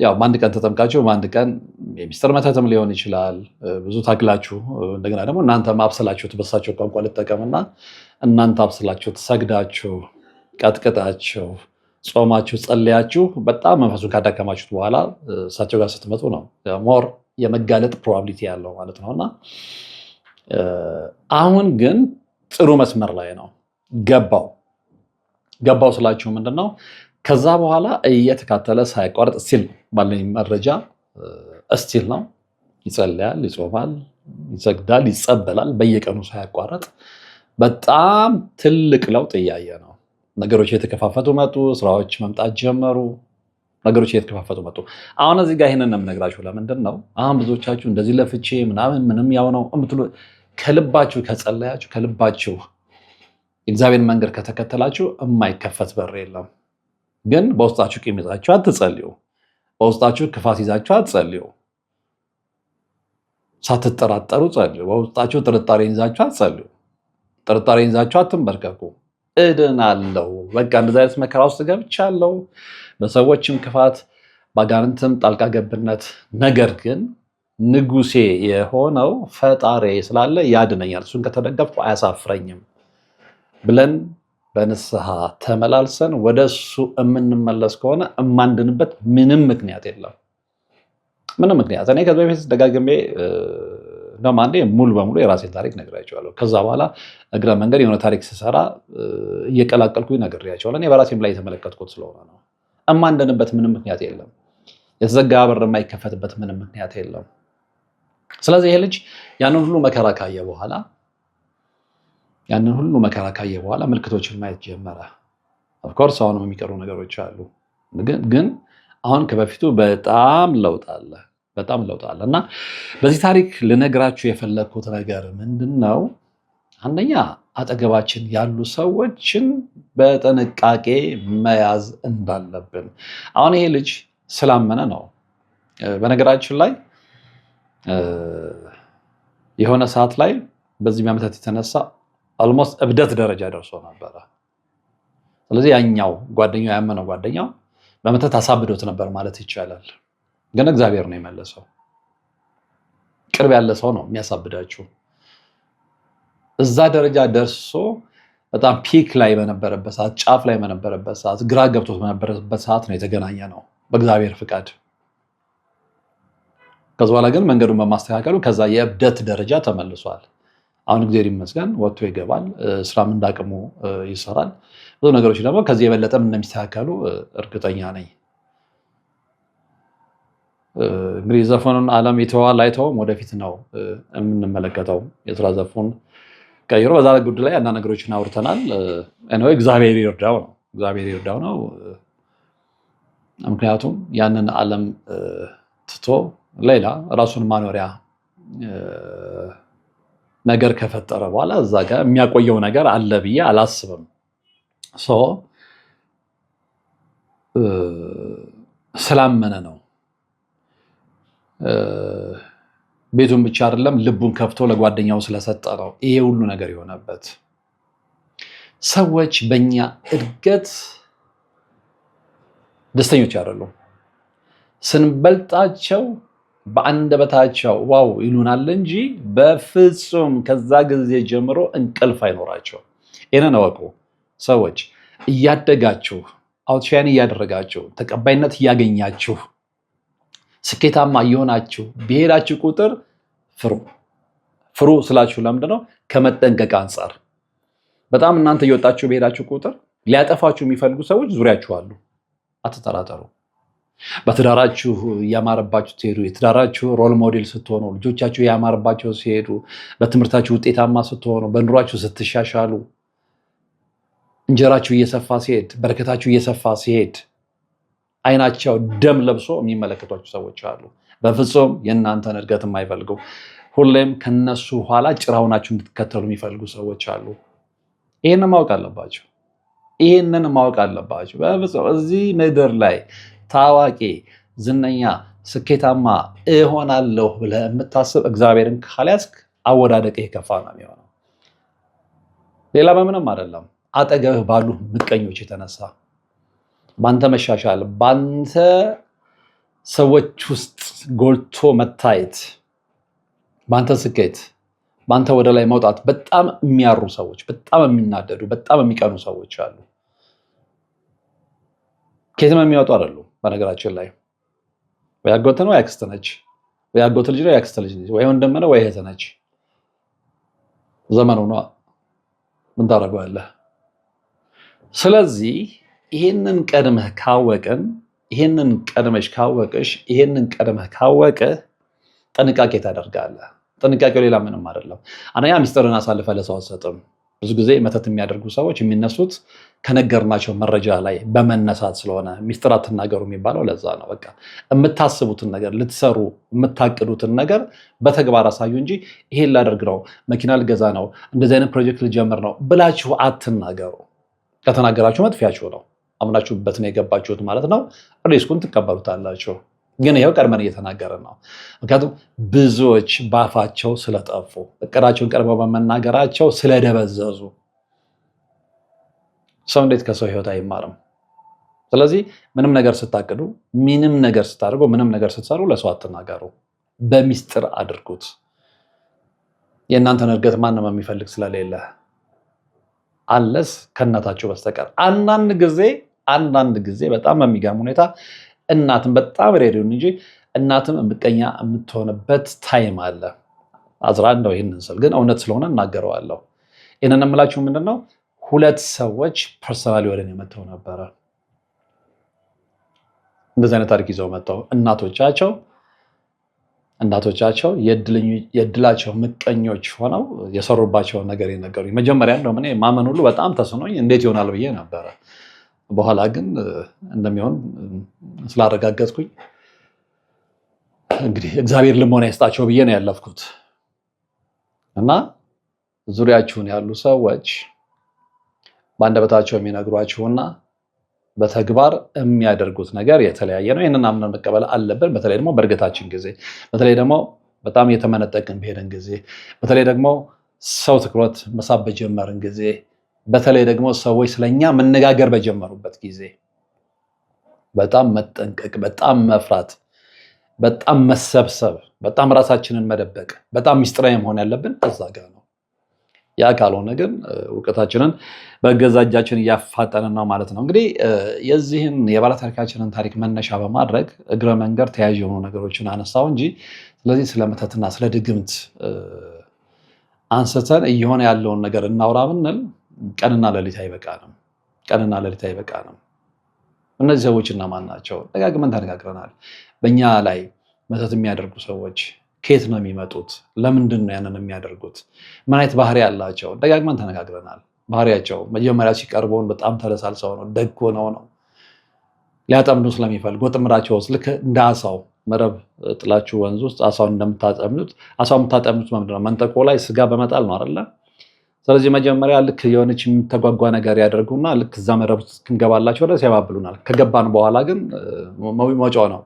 ያው በአንድ ቀን ተጠምቃችሁ በአንድ ቀን የሚስጥር መተትም ሊሆን ይችላል። ብዙ ታግላችሁ እንደገና ደግሞ እናንተ ማብሰላችሁት በሳቸው ቋንቋ ልጠቀምና እናንተ አብስላችሁት ሰግዳችሁ ቀጥቅጣችሁ ጾማችሁ ጸልያችሁ በጣም መንፈሱን ካዳከማችሁት በኋላ እሳቸው ጋር ስትመጡ ነው ሞር የመጋለጥ ፕሮባቢሊቲ ያለው ማለት ነውና አሁን ግን ጥሩ መስመር ላይ ነው። ገባው ስላችሁ ምንድነው? ከዛ በኋላ እየተካተለ ሳይቋረጥ እስቲል ባለኝ መረጃ እስቲል ነው። ይጸልያል፣ ይጾማል፣ ይሰግዳል፣ ይጸበላል በየቀኑ ሳያቋረጥ። በጣም ትልቅ ለውጥ እያየ ነው። ነገሮች እየተከፋፈቱ መጡ። ስራዎች መምጣት ጀመሩ። ነገሮች እየተከፋፈቱ መጡ። አሁን እዚህ ጋር ይሄንን ነው የምነግራችሁ። ለምንድን ነው አሁን ብዙዎቻችሁ እንደዚህ ለፍቼ ምናምን ምንም ያው ነው እምትሉ? ከልባችሁ ከጸለያችሁ፣ ከልባችሁ የእግዚአብሔርን መንገድ ከተከተላችሁ የማይከፈት በር የለም። ግን በውስጣችሁ ቂም ይዛችሁ አትጸልዩ። በውስጣችሁ ክፋት ይዛችሁ አትጸልዩ። ሳትጠራጠሩ ጸልዩ። በውስጣችሁ ጥርጣሬ ይዛችሁ አትጸልዩ። ጥርጣሬ ይዛችሁ አትንበርከኩ። እድናለሁ፣ በቃ እንደዚህ አይነት መከራ ውስጥ ገብቻለሁ፣ በሰዎችም ክፋት በአጋንንትም ጣልቃ ገብነት፣ ነገር ግን ንጉሴ የሆነው ፈጣሪ ስላለ ያድነኛል፣ እሱን ከተደገፍኩ አያሳፍረኝም ብለን በንስሐ ተመላልሰን ወደ እሱ የምንመለስ ከሆነ የማንድንበት ምንም ምክንያት የለም። ምንም ምክንያት እኔ ከዚህ በፊት ደጋግሜ እንደውም አንዴ ሙሉ በሙሉ የራሴን ታሪክ ነግራቸዋለሁ። ከዛ በኋላ እግረ መንገድ የሆነ ታሪክ ስሰራ እየቀላቀልኩኝ ነግሬያቸዋለሁ። እኔ በራሴም ላይ የተመለከትኩት ስለሆነ ነው። የማንድንበት ምንም ምክንያት የለም። የተዘጋ በር የማይከፈትበት ምንም ምክንያት የለም። ስለዚህ ይሄ ልጅ ያንን ሁሉ መከራ ካየ በኋላ ምልክቶችን ማየት ጀመረ። ኦፍኮርስ አሁንም የሚቀሩ ነገሮች አሉ፣ ግን አሁን ከበፊቱ በጣም ለውጥ አለ እና በዚህ ታሪክ ልነግራችሁ የፈለግኩት ነገር ምንድን ነው? አንደኛ አጠገባችን ያሉ ሰዎችን በጥንቃቄ መያዝ እንዳለብን። አሁን ይሄ ልጅ ስላመነ ነው። በነገራችን ላይ የሆነ ሰዓት ላይ በዚህ መመተት የተነሳ አልሞስት እብደት ደረጃ ደርሶ ነበረ። ስለዚህ ያኛው ጓደኛው ያመነው ጓደኛው በመተት አሳብዶት ነበር ማለት ይቻላል። ግን እግዚአብሔር ነው የመለሰው። ቅርብ ያለ ሰው ነው የሚያሳብዳችሁ። እዛ ደረጃ ደርሶ በጣም ፒክ ላይ በነበረበት ሰዓት፣ ጫፍ ላይ በነበረበት ሰዓት፣ ግራ ገብቶት በነበረበት ሰዓት ነው የተገናኘ ነው በእግዚአብሔር ፍቃድ። ከዛ በኋላ ግን መንገዱን በማስተካከሉ ከዛ የእብደት ደረጃ ተመልሷል። አሁን እግዚአብሔር ይመስገን ወጥቶ ይገባል፣ ስራም እንዳቅሙ ይሰራል። ብዙ ነገሮች ደግሞ ከዚህ የበለጠም እንደሚስተካከሉ እርግጠኛ ነኝ። እንግዲህ ዘፈኑን ዓለም ይተዋል አይተውም ወደፊት ነው የምንመለከተው። የስራ ዘርፉን ቀይሮ በዛ ጉዳይ ላይ አንዳንድ ነገሮችን አውርተናል። እግዚአብሔር ይርዳው ነው። ምክንያቱም ያንን ዓለም ትቶ ሌላ ራሱን ማኖሪያ ነገር ከፈጠረ በኋላ እዛ ጋር የሚያቆየው ነገር አለ ብዬ አላስብም። ስላመነ ነው። ቤቱን ብቻ አይደለም ልቡን ከፍቶ ለጓደኛው ስለሰጠ ነው ይሄ ሁሉ ነገር የሆነበት። ሰዎች በእኛ እድገት ደስተኞች አይደሉም። ስንበልጣቸው በአንደበታቸው ዋው ይሉናል እንጂ በፍጹም ከዛ ጊዜ ጀምሮ እንቅልፍ አይኖራቸው። ይሄንን እወቁ። ሰዎች እያደጋችሁ አውትሻይን እያደረጋችሁ ተቀባይነት እያገኛችሁ ስኬታማ እየሆናችሁ ብሄዳችሁ ቁጥር ፍሩ ስላችሁ ለምንድነው? ከመጠንቀቅ አንጻር። በጣም እናንተ እየወጣችሁ ብሄዳችሁ ቁጥር ሊያጠፋችሁ የሚፈልጉ ሰዎች ዙሪያችሁ አሉ። አትጠራጠሩ። በትዳራችሁ እያማረባችሁ ትሄዱ፣ የትዳራችሁ ሮል ሞዴል ስትሆኑ፣ ልጆቻችሁ እያማረባቸው ሲሄዱ፣ በትምህርታችሁ ውጤታማ ስትሆኑ፣ በኑሯችሁ ስትሻሻሉ፣ እንጀራችሁ እየሰፋ ሲሄድ፣ በረከታችሁ እየሰፋ ሲሄድ አይናቸው ደም ለብሶ የሚመለከቷችሁ ሰዎች አሉ። በፍጹም የእናንተን እድገት የማይፈልጉ ሁሌም ከነሱ ኋላ ጭራውናችሁ እንድትከተሉ የሚፈልጉ ሰዎች አሉ። ይህንን ማወቅ አለባችሁ። በፍጹም እዚህ ምድር ላይ ታዋቂ፣ ዝነኛ፣ ስኬታማ እሆናለሁ ብለህ የምታስብ እግዚአብሔርን ካልያዝክ አወዳደቅ የከፋ ነው የሚሆነው። ሌላ በምንም አይደለም። አጠገብህ ባሉ ምቀኞች የተነሳ ባንተ መሻሻል፣ ባንተ ሰዎች ውስጥ ጎልቶ መታየት፣ ባንተ ስኬት፣ ባንተ ወደ ላይ መውጣት በጣም የሚያሩ ሰዎች፣ በጣም የሚናደዱ፣ በጣም የሚቀኑ ሰዎች አሉ። ከየትም የሚወጡ አይደሉም። በነገራችን ላይ ወይ አጎት ነው ወይ አክስት ነች፣ ወይ አጎት ልጅ ነው ወይ አክስት ልጅ ነች፣ ወይ ወንድም ነው ወይ እህት ነች። ዘመኑ ነው። ምን ታደርገዋለህ? ስለዚህ ይሄንን ቀድመህ ካወቅን፣ ይሄንን ቀድመሽ ካወቅሽ፣ ይሄንን ቀድመህ ካወቅህ ጥንቃቄ ታደርጋለህ። ጥንቃቄው ሌላ ምንም አይደለም። አንደኛ ሚስጥርን አሳልፈህ ለሰው አትሰጥም። ብዙ ጊዜ መተት የሚያደርጉ ሰዎች የሚነሱት ከነገርናቸው መረጃ ላይ በመነሳት ስለሆነ ሚስጥር አትናገሩ የሚባለው ለዛ ነው። በቃ የምታስቡትን ነገር ልትሰሩ የምታቅዱትን ነገር በተግባር አሳዩ እንጂ ይሄን ላደርግ ነው፣ መኪና ልገዛ ነው፣ እንደዚህ አይነት ፕሮጀክት ልጀምር ነው ብላችሁ አትናገሩ። ከተናገራችሁ መጥፊያችሁ ነው። አምናችሁበት ነው የገባችሁት ማለት ነው። ሪስኩን ትቀበሉታላችሁ። ግን ይኸው ቀድመን እየተናገርን ነው። ምክንያቱም ብዙዎች ባፋቸው ስለጠፉ እቅዳቸውን ቀድመው በመናገራቸው ስለደበዘዙ ሰው እንዴት ከሰው ህይወት አይማርም? ስለዚህ ምንም ነገር ስታቅዱ፣ ምንም ነገር ስታደርጉ፣ ምንም ነገር ስትሰሩ ለሰው አትናገሩ። በሚስጥር አድርጉት። የእናንተን እድገት ማንም የሚፈልግ ስለሌለ አለስ ከእናታችሁ በስተቀር። አንዳንድ ጊዜ በጣም በሚገርም ሁኔታ እናትም በጣም ሬዲዮን እንጂ እናትም ምቀኛ የምትሆንበት ታይም አለ። አዝራ እንደው ይህንን ስል ግን እውነት ስለሆነ እናገረዋለሁ። ይህንን የምላችሁ ምንድነው፣ ሁለት ሰዎች ፐርሰናሊ ወደ እኔ መጥተው ነበረ። እንደዚህ አይነት ታሪክ ይዘው መጥተው እናቶቻቸው የእድላቸው ምቀኞች ሆነው የሰሩባቸውን ነገር የነገሩኝ። መጀመሪያ እንደውም እኔ ማመን ሁሉ በጣም ተስኖኝ እንዴት ይሆናል ብዬ ነበረ። በኋላ ግን እንደሚሆን ስላረጋገጥኩኝ እንግዲህ እግዚአብሔር ልሞና ይስጣቸው ብዬ ነው ያለፍኩት። እና ዙሪያችሁን ያሉ ሰዎች በአንደበታቸው የሚነግሯችሁና በተግባር የሚያደርጉት ነገር የተለያየ ነው። ይህንን አምነን መቀበል አለብን። በተለይ ደግሞ በእድገታችን ጊዜ፣ በተለይ ደግሞ በጣም የተመነጠቅን በሄድን ጊዜ፣ በተለይ ደግሞ ሰው ትኩረት መሳብ በጀመርን ጊዜ፣ በተለይ ደግሞ ሰዎች ስለኛ መነጋገር በጀመሩበት ጊዜ በጣም መጠንቀቅ፣ በጣም መፍራት፣ በጣም መሰብሰብ፣ በጣም ራሳችንን መደበቅ፣ በጣም ሚስጥራዊ መሆን ያለብን እዛ ጋር ነው። ያ ካልሆነ ግን እውቀታችንን በገዛ እጃችን እያፋጠንን ነው ማለት ነው። እንግዲህ የዚህን የባለታሪካችንን ታሪክ መነሻ በማድረግ እግረ መንገድ ተያዥ የሆኑ ነገሮችን አነሳው እንጂ ስለዚህ ስለ መተትና ስለ ድግምት አንስተን እየሆነ ያለውን ነገር እናውራ ብንል ቀንና ሌሊት አይበቃንም። እነዚህ ሰዎች እነማን ናቸው? ደጋግመን ተነጋግረናል። በእኛ ላይ መተት የሚያደርጉ ሰዎች ከየት ነው የሚመጡት? ለምንድን ነው ያንን የሚያደርጉት? ምን አይነት ባህሪ ያላቸው? ደጋግመን ተነጋግረናል። ባህሪያቸው መጀመሪያ ሲቀርበውን በጣም ተለሳልሰው ነው፣ ደግ ሆነው ነው። ሊያጠምዱ ስለሚፈልጉ ወጥምዳቸው ውስጥ ልክ እንደ አሳው መረብ ጥላችሁ ወንዝ ውስጥ አሳውን እንደምታጠምዱት አሳው የምታጠምዱት ምንድን ነው? መንጠቆ ላይ ስጋ በመጣል ነው አይደለ? ስለዚህ መጀመሪያ ልክ የሆነች የሚተጓጓ ነገር ያደርጉና ልክ እዛ መረብ ውስጥ እስክንገባላቸው ድረስ ያባብሉናል። ከገባን በኋላ ግን መውጫው ነው።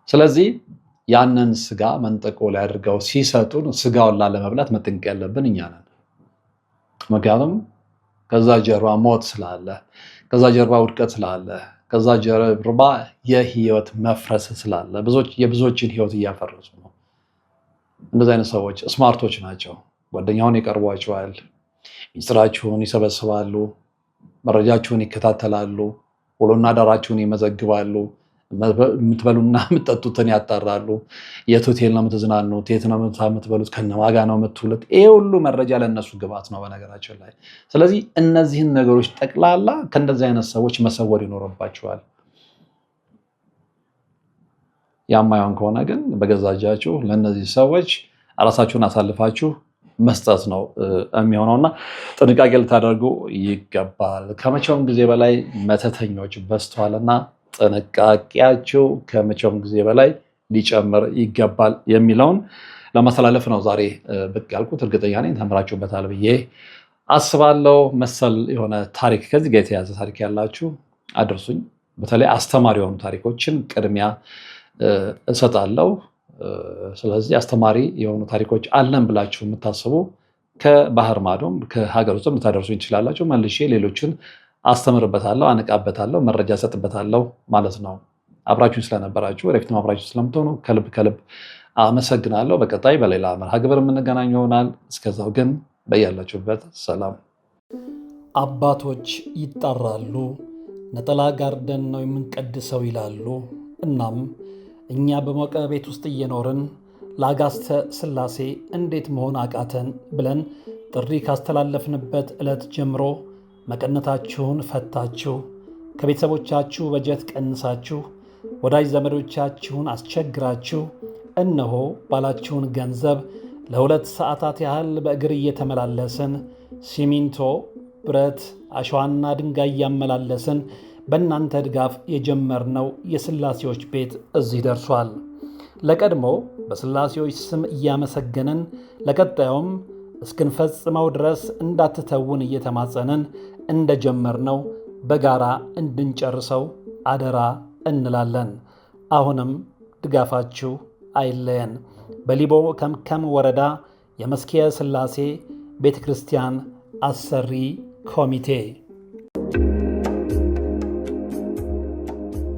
ስለዚህ ያንን ስጋ መንጠቆ ላይ አድርገው ሲሰጡን ስጋውን ላለመብላት መጠንቀቅ ያለብን እኛ ነን። ምክንያቱም ከዛ ጀርባ ሞት ስላለ፣ ከዛ ጀርባ ውድቀት ስላለ፣ ከዛ ጀርባ የህይወት መፍረስ ስላለ የብዙዎችን ህይወት እያፈረሱ ነው። እንደዚህ አይነት ሰዎች ስማርቶች ናቸው። ጓደኛውን ይቀርቧቸዋል፣ ሚስጥራችሁን ይሰበስባሉ፣ መረጃችሁን ይከታተላሉ፣ ውሎና ዳራችሁን ይመዘግባሉ፣ የምትበሉና የምትጠጡትን ያጣራሉ። የት ሆቴል ነው የምትዝናኑት? የት ነው የምትበሉት? ከነማጋ ነው የምትውሉት? ይሄ ሁሉ መረጃ ለእነሱ ግብዓት ነው በነገራችን ላይ። ስለዚህ እነዚህን ነገሮች ጠቅላላ ከእንደዚህ አይነት ሰዎች መሰወር ይኖርባቸዋል። ያማየውን ከሆነ ግን በገዛ እጃችሁ ለእነዚህ ሰዎች ራሳችሁን አሳልፋችሁ መስጠት ነው የሚሆነውና ጥንቃቄ ልታደርጉ ይገባል። ከመቼውም ጊዜ በላይ መተተኞች በዝተዋልና ጥንቃቄያቸው ከመቼውም ጊዜ በላይ ሊጨምር ይገባል የሚለውን ለማስተላለፍ ነው ዛሬ ብቅ ያልኩት። እርግጠኛ ነኝ ተምራችሁበታል ብዬ አስባለሁ። መሰል የሆነ ታሪክ ከዚህ ጋር የተያዘ ታሪክ ያላችሁ አድርሱኝ። በተለይ አስተማሪ የሆኑ ታሪኮችን ቅድሚያ እሰጣለሁ። ስለዚህ አስተማሪ የሆኑ ታሪኮች አለን ብላችሁ የምታስቡ ከባህር ማዶም ከሀገር ውስጥም ልታደርሱኝ ትችላላችሁ። መልሼ ሌሎችን አስተምርበታለሁ፣ አነቃበታለሁ፣ መረጃ ሰጥበታለሁ ማለት ነው። አብራችሁን ስለነበራችሁ ወደፊትም አብራችሁ ስለምትሆኑ ከልብ አመሰግናለሁ። በቀጣይ በሌላ መርሃ ግብር የምንገናኝ ይሆናል። እስከዛው ግን በያላችሁበት ሰላም። አባቶች ይጣራሉ፣ ነጠላ ጋርደን ነው የምንቀድሰው ይላሉ። እናም እኛ በሞቀ ቤት ውስጥ እየኖርን ለአጋስተ ሥላሴ እንዴት መሆን አቃተን ብለን ጥሪ ካስተላለፍንበት ዕለት ጀምሮ መቀነታችሁን ፈታችሁ፣ ከቤተሰቦቻችሁ በጀት ቀንሳችሁ፣ ወዳጅ ዘመዶቻችሁን አስቸግራችሁ፣ እነሆ ባላችሁን ገንዘብ ለ2 ሰዓታት ያህል በእግር እየተመላለስን ሲሚንቶ፣ ብረት፣ አሸዋና ድንጋይ እያመላለስን በእናንተ ድጋፍ የጀመርነው የሥላሴዎች ቤት እዚህ ደርሷል። ለቀድሞ በሥላሴዎች ስም እያመሰገንን ለቀጣዩም እስክንፈጽመው ድረስ እንዳትተውን እየተማጸንን እንደጀመርነው በጋራ እንድንጨርሰው አደራ እንላለን። አሁንም ድጋፋችሁ አይለየን። በሊቦ ከምከም ወረዳ የመስክየ ሥላሴ ቤተ ክርስቲያን አሰሪ ኮሚቴ